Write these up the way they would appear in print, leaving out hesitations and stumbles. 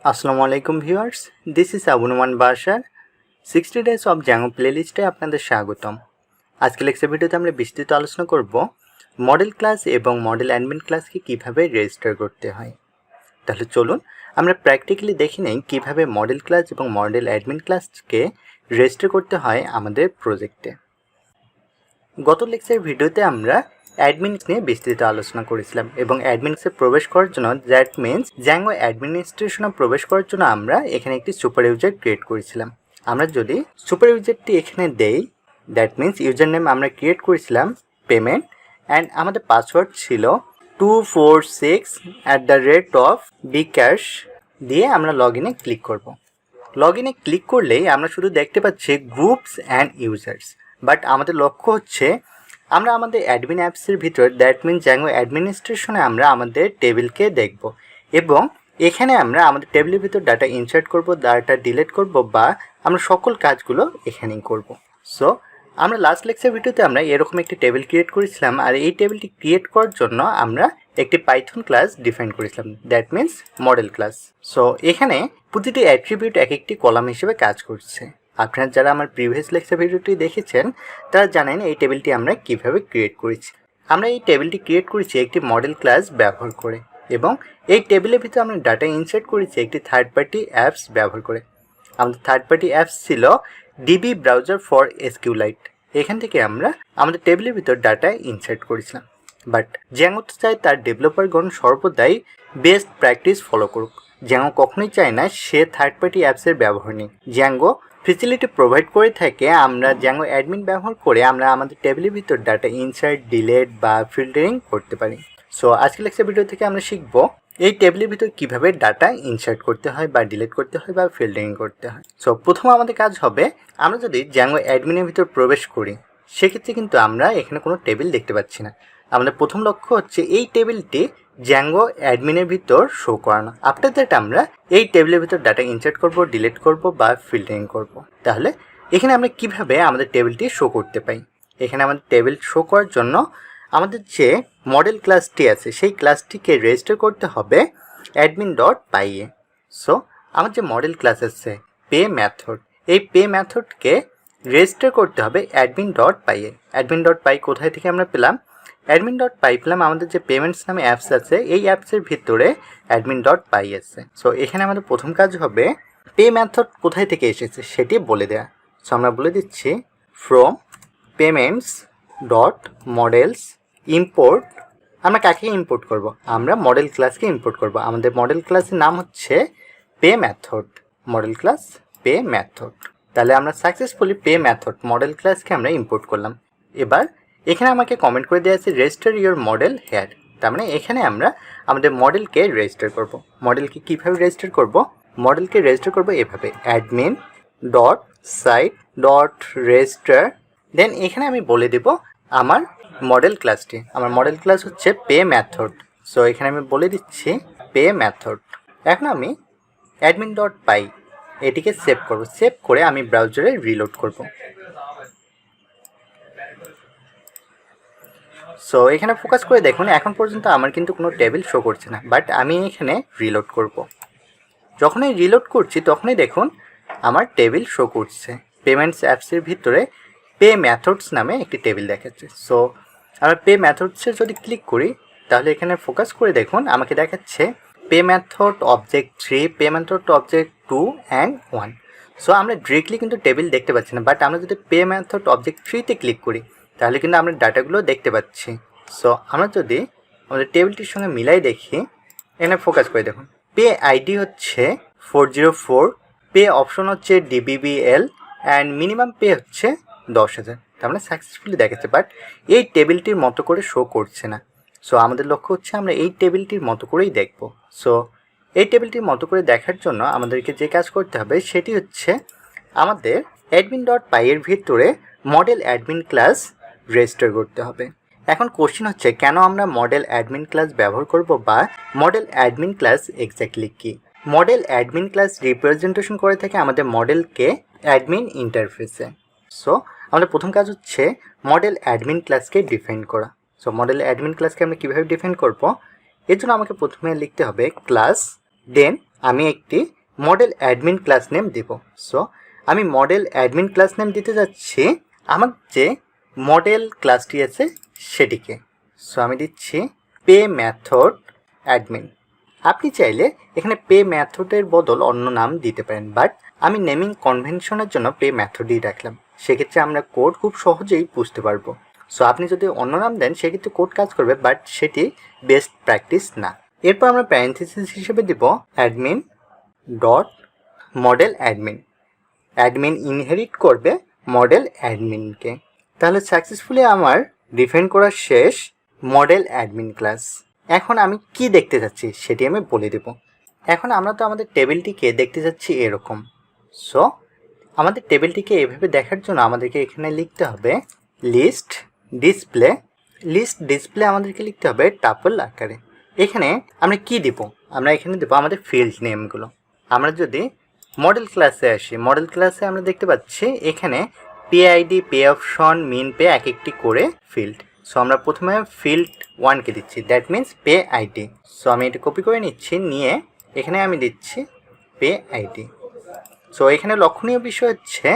আসসালামু আলাইকুম viewers, this is Noman Basar। 60 days of Django প্লেলিস্টে আপনাদের স্বাগতম। আজকে লেকচার ভিডিওতে আমরা বিস্তারিত আলোচনা করব মডেল ক্লাস এবং মডেল অ্যাডমিন ক্লাসকে কিভাবে রেজিস্টার করতে হয়। তাহলে চলুন আমরা প্র্যাকটিক্যালি দেখে নেই কিভাবে মডেল ক্লাস এবং মডেল অ্যাডমিন ক্লাসকে রেজিস্টার করতে হয় আমাদের প্রজেক্টে। গত লেকচার ভিডিওতে আমরা অ্যাডমিনস নিয়ে বিস্তৃত আলোচনা করেছিলাম এবং অ্যাডমিনসে প্রবেশ করার জন্য দ্যাট মিনস জ্যাঙ্গো অ্যাডমিনিস্ট্রেশনে প্রবেশ করার জন্য আমরা এখানে একটি সুপার ইউজার ক্রিয়েট করেছিলাম। আমরা যদি সুপার ইউজারটি এখানে দেই, দ্যাট মিনস ইউজার নেম আমরা ক্রিয়েট করেছিলাম পেমেন্ট অ্যান্ড আমাদের পাসওয়ার্ড ছিল 246@bcash দিয়ে আমরা লগ ইনে ক্লিক করব। লগ ইনে ক্লিক করলেই আমরা শুধু দেখতে পাচ্ছি গ্রুপস অ্যান্ড ইউজার্স, বাট আমাদের লক্ষ্য হচ্ছে আমরা আমাদের অ্যাডমিন অ্যাপসের ভিতর দ্যাট মিন জ্যাঙ্গো অ্যাডমিনিস্ট্রেশনে আমরা আমাদের টেবিলকে দেখব এবং এখানে আমরা আমাদের টেবিলের ভিতর ডাটা ইনসার্ট করব, ডাটা ডিলিট করব বা আমরা সকল কাজগুলো এখানেই করব। সো আমরা লাস্ট লেকচার ভিডিওতে আমরা এরকম একটি টেবিল ক্রিয়েট করেছিলাম আর এই টেবিলটি ক্রিয়েট করার জন্য আমরা একটি পাইথন ক্লাস ডিফাইন করেছিলাম, that means model class. So এখানে প্রতিটি অ্যাট্রিবিউট এক একটি কলাম হিসেবে কাজ করছে। আপনারা যারা আমার প্রিভিয়াস লেকচার ভিডিওটি দেখেছেন তারা জানেন এই টেবিলটি আমরা কিভাবে ক্রিয়েট করেছি। আমরা এই টেবিলটি ক্রিয়েট করেছি একটি মডেল ক্লাস ব্যবহার করে এবং এই টেবিলের ভিতরে আমরা ডাটা ইনসার্ট করেছি একটি থার্ড পার্টি অ্যাপস ব্যবহার করে। আমাদের থার্ড পার্টি অ্যাপস ছিল ডিবি ব্রাউজার ফর এসকিউলাইট। এখান থেকে আমরা আমাদের টেবিলের ভিতর ডাটা ইনসার্ট করেছিলাম। বাট জ্যাঙ্গো তো চায় তার ডেভেলপারগণ সর্বদাই বেস্ট প্র্যাকটিস ফলো করুক। জ্যাঙ্গো কখনোই চায় না সে থার্ড পার্টি অ্যাপসের ব্যবহার নিক। জ্যাঙ্গো ফেসিলিটি প্রোভাইড করে থাকে আমরা জ্যাঙ্গো অ্যাডমিন ব্যবহার করে আমরা আমাদের টেবিলের ভিতর ডাটা ইনসার্ট, ডিলিট বা ফিল্টারিং করতে পারি। সো আজকের লেকচার ভিডিও থেকে আমরা শিখব এই টেবিলের ভিতর কিভাবে ডাটা ইনসার্ট করতে হয় বা ডিলিট করতে হয় বা ফিল্টারিং করতে হয়। সো প্রথম আমাদের কাজ হবে, আমরা যদি জ্যাঙ্গো অ্যাডমিনের ভিতর প্রবেশ করি সেক্ষেত্রে কিন্তু আমরা এখানে কোনো টেবিল দেখতে পাচ্ছি না। আমাদের প্রথম লক্ষ্য হচ্ছে এই টেবিলটি জ্যাঙ্গো অ্যাডমিনের ভিতর শো করানো। আফটার দ্যাট আমরা এই টেবিলের ভিতর ডাটা ইনসার্ট করব, ডিলিট করব বা ফিল্টারিং করব। তাহলে এখানে আমরা কিভাবে আমাদের টেবিলটি শো করতে পাই? এখানে আমাদের টেবিল শো করার জন্য আমাদের যে মডেল ক্লাসটি আছে সেই ক্লাসটিকে রেজিস্টার করতে হবে admin.py এ। সো আমার যে মডেল ক্লাস আছে পে মেথড, এই পে মেথডকে রেজিস্টার করতে হবে admin.py এ। admin.py কোথায় থেকে আমরা পেলাম? admin.py পেলাম আমাদের যে পেমেন্টস নামে অ্যাপস আছে এই অ্যাপসের ভিতরে admin.py আছে। সো এখানে আমাদের প্রথম কাজ হবে পে মেথড কোথায় থেকে এসেছে সেটি বলে দেওয়া। সো আমরা বলে দিচ্ছি from payments dot models import. আমরা কাকে ইম্পোর্ট করব? আমরা মডেল ক্লাসকে ইম্পোর্ট করব। আমাদের মডেল ক্লাসের নাম হচ্ছে pay method, model class pay method. তাহলে আমরা সাকসেসফুলি পে মেথড মডেল ক্লাসকে আমরা ইম্পোর্ট করলাম। এবার এখানে আমাকে কমেন্ট করে দেওয়া আছে রেজিস্টার ইউর মডেল হেয়ার। তার মানে এখানে আমরা আমাদের মডেলকে রেজিস্টার করব। মডেলকে কীভাবে রেজিস্টার করব? মডেলকে রেজিস্টার করব এভাবে admin dot site dot register. Then এখানে আমি বলে দেব আমার মডেল ক্লাসটি, আমার মডেল ক্লাস হচ্ছে পে মেথড। সো এখানে আমি বলে দিচ্ছি পে মেথড। এখন আমি admin.py এটিকে সেভ করব। সেভ করে আমি ব্রাউজারে রিলোড করব। সো এখানে ফোকাস করে দেখুন এখন পর্যন্ত আমার কিন্তু কোনো টেবিল শো করছে না, বাট আমি এখানে রিলোড করব। যখনই রিলোড করছি তখনই দেখুন আমার টেবিল শো করছে। পেমেন্টস অ্যাপসের ভিতরে পে মেথডস নামে একটি টেবিল দেখাচ্ছে। সো আমরা পে মেথডসে যদি ক্লিক করি তাহলে এখানে ফোকাস করে দেখুন আমাকে দেখাচ্ছে pay method object 3, pay method object 2 and 1। So আমরা ডিরেক্টলি কিন্তু টেবিল দেখতে পাচ্ছি না, বাট আমরা যদি পে মেথড অবজেক্ট 3তে ক্লিক করি তাহলে কিন্তু আমরা ডাটাগুলো দেখতে পাচ্ছি। সো আমরা যদি আমাদের টেবিলটির সঙ্গে মিলাই দেখি, এখানে ফোকাস করে দেখুন পে আইডি হচ্ছে 404, পে অপশন হচ্ছে DBBL অ্যান্ড মিনিমাম পে হচ্ছে 10,000। তার মানে সাকসেসফুলি দেখাচ্ছে, বাট এই টেবিলটির মতো করে শো করছে না। সো আমাদের লক্ষ্য হচ্ছে আমরা এই টেবিলটির মতো করেই দেখব। সো এই টেবিলটির মতো করে দেখার জন্য আমাদেরকে যে কাজ করতে হবে সেটি হচ্ছে আমাদের admin.py এর ভিতরে মডেল অ্যাডমিন ক্লাস রেজিস্টার করতে হবে। এখন কোশ্চেন হচ্ছে কেন আমরা মডেল অ্যাডমিন ক্লাস ব্যবহার করব বা মডেল অ্যাডমিন ক্লাস এক্স্যাক্টলি কী? মডেল অ্যাডমিন ক্লাস রিপ্রেজেন্টেশন করে থাকে আমাদের মডেলকে অ্যাডমিন ইন্টারফেসে। সো আমাদের প্রথম কাজ হচ্ছে মডেল অ্যাডমিন ক্লাসকে ডিফাইন করা। সো মডেল অ্যাডমিন ক্লাসকে আমরা কীভাবে ডিফাইন করব? এর জন্য আমাকে প্রথমে লিখতে হবে ক্লাস দেন আমি একটি মডেল অ্যাডমিন ক্লাস নেম দেব। সো আমি মডেল অ্যাডমিন ক্লাস নেম দিতে যাচ্ছি আমার যে মডেল ক্লাসটি আছে সেটিকে। সো আমি দিচ্ছি পে মেথড অ্যাডমিন। আপনি চাইলে এখানে পে মেথডের বদল অন্য নাম দিতে পারেন, বাট আমি নেমিং কনভেনশনের জন্য পে মেথডই রাখলাম। সেক্ষেত্রে আমরা কোড খুব সহজেই বুঝতে পারবো। সো আপনি যদি অন্য নাম দেন সেক্ষেত্রে কোড কাজ করবে, বাট সেটি বেস্ট প্র্যাকটিস না। এরপর আমরা প্যারেন্থেসিস হিসেবে দিব admin dot model admin. Admin inherit করবে মডেল অ্যাডমিনকে। তাহলে সাকসেসফুলি আমার ডিফাইন করা শেষ মডেল অ্যাডমিন ক্লাস। এখন আমি কি দেখতে যাচ্ছি সেটি আমি বলে দেব। এখন আমরা তো আমাদের টেবিলটিকে দেখতে যাচ্ছি এরকম। সো আমাদের টেবিলটিকে এভাবে দেখার জন্য আমাদেরকে এখানে লিখতে হবে লিস্ট ডিসপ্লে। লিস্ট ডিসপ্লে আমাদেরকে লিখতে হবে টাপল আকারে। এখানে আমরা কি দিব? আমরা এখানে দেবো আমাদের ফিল্ড নেমগুলো। আমরা যদি মডেল ক্লাসে আসি, মডেল ক্লাসে আমরা দেখতে পাচ্ছি এখানে পে আইডি, পে অপশন, মিন পে এক একটি করে ফিল্ড। সো আমরা প্রথমে ফিল্ড 1কে দিচ্ছি, that means pay ID. So আমি এটা কপি করে নিচ্ছি, নিয়ে এখানে আমি দিচ্ছি পে আইডি। সো এখানে লক্ষণীয় বিষয় হচ্ছে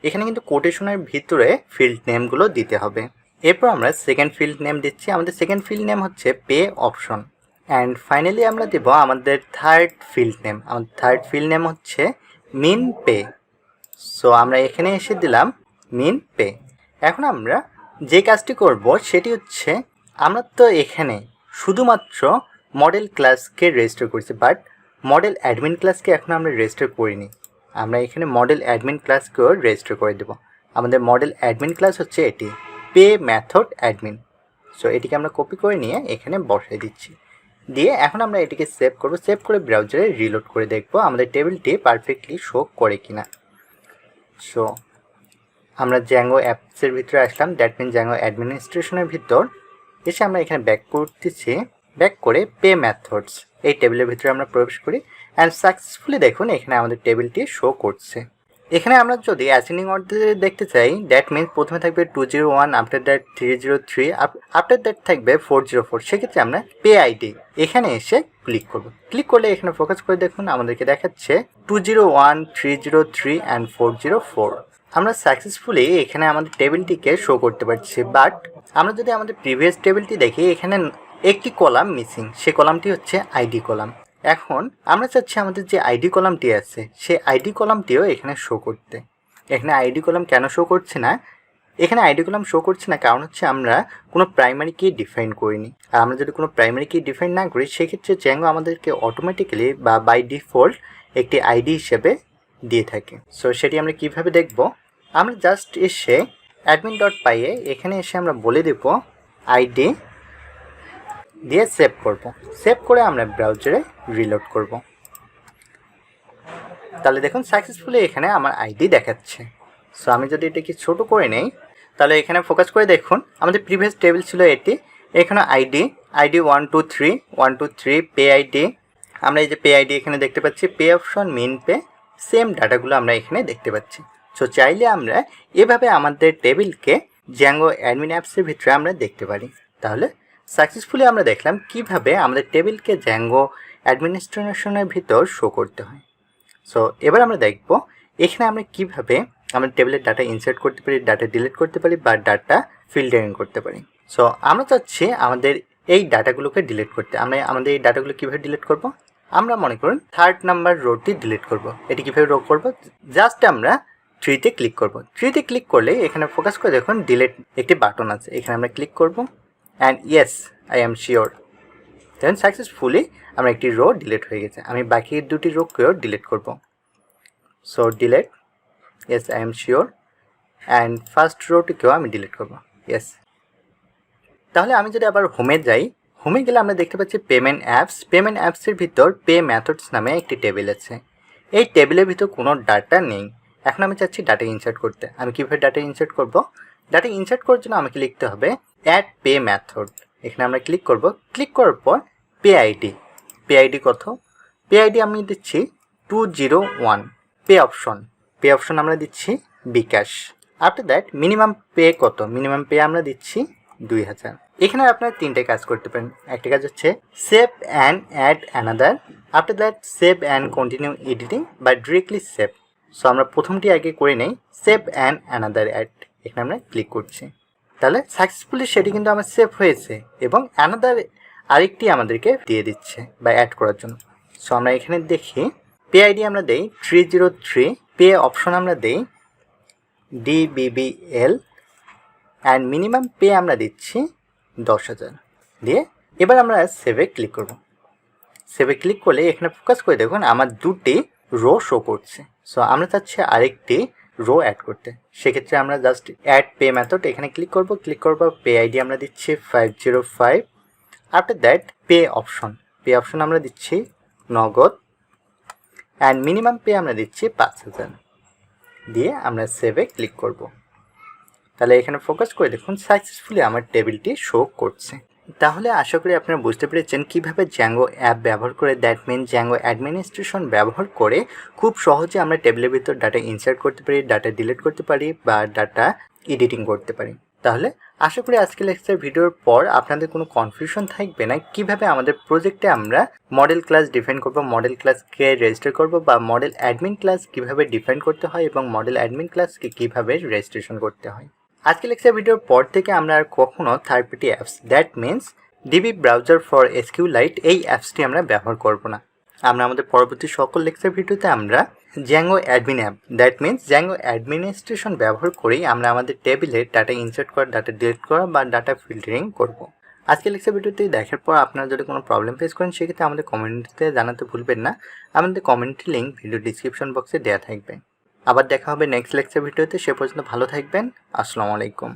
এখানে কিন্তু কোটেশনের ভিতরে ফিল্ড নেমগুলো দিতে হবে। এরপর আমরা সেকেন্ড ফিল্ড নেম দিচ্ছি, আমাদের সেকেন্ড ফিল্ড নেম হচ্ছে পে অপশন। অ্যান্ড ফাইনালি আমরা দেব আমাদের থার্ড ফিল্ড নেম। আমাদের থার্ড ফিল্ড নেম হচ্ছে মিন পে। সো আমরা এখানে এসে দিলাম মিন পে। এখন আমরা যে কাজটি করব সেটি হচ্ছে আমরা তো এখানে শুধুমাত্র মডেল ক্লাসকে রেজিস্টার করছি, বাট মডেল অ্যাডমিন ক্লাসকে এখন আমরা রেজিস্টার করিনি। আমরা এখানে মডেল অ্যাডমিন ক্লাসকেও রেজিস্টার করে দেব। আমাদের মডেল অ্যাডমিন ক্লাস হচ্ছে এটি পে মেথড অ্যাডমিন। সো এটিকে আমরা কপি করে নিয়ে এখানে বসাই দিচ্ছি, দিয়ে এখন আমরা এটিকে সেভ করব। সেভ করে ব্রাউজারে রিলোড করে দেখব আমাদের টেবিলটি পারফেক্টলি শো করে কিনা। সো আমরা জ্যাঙ্গো অ্যাপসের ভিতরে আসলাম, দ্যাট মিন জ্যাঙ্গো অ্যাডমিনিস্ট্রেশনের ভিতর এসে আমরা এখানে ব্যাক করতেছি। ব্যাক করে পে মেথডস এই টেবিলের ভিতরে আমরা প্রবেশ করি অ্যান্ড সাকসেসফুলি দেখুন এখানে আমাদের টেবিলটি শো করছে। এখানে আমরা যদি অ্যাসেন্ডিং অর্ডারে দেখতে চাই, দ্যাট মিনস প্রথমে থাকবে 201, আফটার দ্যাট 303, আফটার দ্যাট থাকবে 404। সেক্ষেত্রে আমরা পে আইডি এখানে এসে ক্লিক করব। ক্লিক করলে এখানে ফোকাস করে দেখুন আমাদেরকে দেখাচ্ছে 201, 303 অ্যান্ড 404। আমরা সাকসেসফুলি এখানে আমাদের টেবিলটিকে শো করতে পারছি, বাট আমরা যদি আমাদের প্রিভিয়াস টেবিলটি দেখি এখানে একটি কলাম মিসিং, সে কলামটি হচ্ছে আইডি কলাম। এখন আমরা চাচ্ছি আমাদের যে আইডি কলামটি আছে সেই আইডি কলামটিও এখানে শো করতে। এখানে আইডি কলাম কেন শো করছে না? এখানে আইডি কলাম শো করছে না কারণ হচ্ছে আমরা কোনো প্রাইমারি কি ডিফাইন করিনি। আর আমরা যদি কোনো প্রাইমারি কি ডিফাইন না করি সেক্ষেত্রে জ্যাঙ্গো আমাদেরকে অটোমেটিক্যালি বা বাই ডিফল্ট একটি আইডি হিসেবে দিয়ে থাকে। সো সেটি আমরা কিভাবে দেখব? আমরা জাস্ট এসে অ্যাডমিন ডট পাইয়ে এখানে এসে আমরা বলে দেব আইডি দিয়ে সেভ করব। সেভ করে আমরা ব্রাউজারে রিলোড করব। তাহলে দেখুন সাকসেসফুলি এখানে আমার আইডি দেখাচ্ছে। সো আমি যদি এটাকে ছোটো করে নেই তাহলে এখানে ফোকাস করে দেখুন আমাদের প্রিভিয়াস টেবিল ছিল এটি। এখানে আইডি 123 পে আইডি, আমরা এই যে পে আইডি এখানে দেখতে পাচ্ছি, পে অপশন, মিন পে, সেম ডাটাগুলো আমরা এখানে দেখতে পাচ্ছি। সো চাইলে আমরা এভাবে আমাদের টেবিলকে জ্যাঙ্গো অ্যাডমিন অ্যাপসের ভিতরে আমরা দেখতে পারি। তাহলে সাকসেসফুলি আমরা দেখলাম কিভাবে আমাদের টেবিলকে জ্যাঙ্গো অ্যাডমিনিস্ট্রেশনের ভিতর শো করতে হয়। সো এবার আমরা দেখব এখানে আমরা কিভাবে আমাদের টেবিলের ডাটা ইনসার্ট করতে পারি, ডাটা ডিলিট করতে পারি বা ডাটা ফিল্টারিং করতে পারি। সো আমরা চাচ্ছি আমাদের এই ডাটাগুলোকে ডিলিট করতে। আমরা আমাদের এই ডাটাগুলো কীভাবে ডিলিট করব? আমরা মনে করুন 3rd নাম্বার রোটি ডিলিট করব। এটি কীভাবে রো করব? জাস্ট আমরা 3তে ক্লিক করব। 3তে ক্লিক করলে এখানে ফোকাস করে দেখুন ডিলিট একটি বাটন আছে, এখানে আমরা ক্লিক করব and yes I am sure. Then successfully আমরা একটি রো ডিলিট হয়ে গেছে। আমি বাকি দুটি রোকেও ডিলিট করব। So delete, yes I am sure, and first রোটিকেও আমি ডিলিট করব, ইয়েস। তাহলে আমি যদি আবার হোমে যাই, হোমে গেলে আমরা দেখতে পাচ্ছি পেমেন্ট অ্যাপস। পেমেন্ট অ্যাপসের ভিতর পে মেথডস নামে একটি টেবিল আছে। এই টেবিলের ভিতর কোনো ডাটা নেই। এখন আমি চাচ্ছি ডাটা ইনসার্ট করতে। আমি কীভাবে ডাটা ইনসার্ট করব? ডাটা ইনসার্ট করার জন্য আমাকে লিখতে হবে অ্যাড পে মেথড। এখানে আমরা ক্লিক করব। ক্লিক করার পর পে আইডি, পে আইডি কত? পে আইডি আমি দিচ্ছি 201। পে অপশন, পে অপশন আমরা দিচ্ছি বিকাশ। আফটার দ্যাট মিনিমাম পে কত? মিনিমাম পে আমরা দিচ্ছি 2000। এখানে আপনারা তিনটে কাজ করতে পারেন। একটা কাজ হচ্ছে save and add another, after that save and continue editing বা ডিরেক্টলি সেভ। সো আমরা প্রথমটি আগে করে নেই, সেভ অ্যান্ড অ্যানাদার অ্যাড। এখানে আমরা ক্লিক করছি, তাহলে সাকসেসফুলি সেটি কিন্তু আমার সেভ হয়েছে এবং অ্যানাদার আরেকটি আমাদেরকে দিয়ে দিচ্ছে বা অ্যাড করার জন্য। সো আমরা এখানে দেখি পে আইডি আমরা দেই 303, পে অপশন আমরা দেই DBBL অ্যান্ড মিনিমাম পে আমরা দিচ্ছি 10,000 দিয়ে এবার আমরা সেভে ক্লিক করব। সেভে ক্লিক করলে এখানে ফোকাস করে দেখুন আমার দুটি রো শো করছে। সো আমরা চাচ্ছি আরেকটি রো অ্যাড করতে, সেক্ষেত্রে আমরা জাস্ট অ্যাড পে মেথড এখানে ক্লিক করব। পে আইডি আমরা দিচ্ছি 505, আফটার দ্যাট পে অপশন আমরা দিচ্ছি নগদ অ্যান্ড মিনিমাম পে আমরা দিচ্ছি 5,000 দিয়ে আমরা সেভে ক্লিক করব। তাহলে এখানে ফোকাস করে দেখুন সাকসেসফুলি আমার টেবিলটি শো করছে। তাহলে আশা করি আপনারা বুঝতে পেরেছেন কীভাবে জ্যাঙ্গো অ্যাপ ব্যবহার করে, দ্যাট মিন জ্যাঙ্গো অ্যাডমিনিস্ট্রেশন ব্যবহার করে খুব সহজে আমরা টেবিলের ভিতর ডাটা ইনসার্ট করতে পারি, ডাটা ডিলিট করতে পারি বা ডাটা এডিটিং করতে পারি। তাহলে আশা করি আজকের লেকচার ভিডিওর পর আপনাদের কোনো কনফিউশন থাকবে না কিভাবে আমাদের প্রজেক্টে আমরা মডেল ক্লাস ডিফাইন করব, মডেল ক্লাসকে রেজিস্টার করব বা মডেল অ্যাডমিন ক্লাস কীভাবে ডিফাইন করতে হয় এবং মডেল অ্যাডমিন ক্লাসকে কীভাবে রেজিস্ট্রেশন করতে হয়। আজকে লেকচার ভিডিওর পর থেকে আমরা আর কখনো third party apps, that means DB browser for SQLite এই অ্যাপসটি আমরা ব্যবহার করব না। আমরা আমাদের পরবর্তী সকল লেকচার ভিডিওতে আমরা Zango admin app, that means Zango administration ব্যবহার করেই আমরা আমাদের টেবিলে ডাটা ইনসার্ট করা, ডাটা ডিলিট করা বা ডাটা ফিল্টারিং করব। আজকে লেকচার ভিডিওটি দেখার পর আপনারা যদি কোনো প্রবলেম ফেস করেন সেক্ষেত্রে আমাদের কমেন্টে জানাতে ভুলবেন না। আমাদের কমেন্টের লিঙ্ক ভিডিও ডিসক্রিপশন বক্সে দেওয়া থাকবে। আবার দেখা হবে নেক্সট লেকচার ভিডিওতে। সে পর্যন্ত ভালো থাকবেন। আসসালামু আলাইকুম।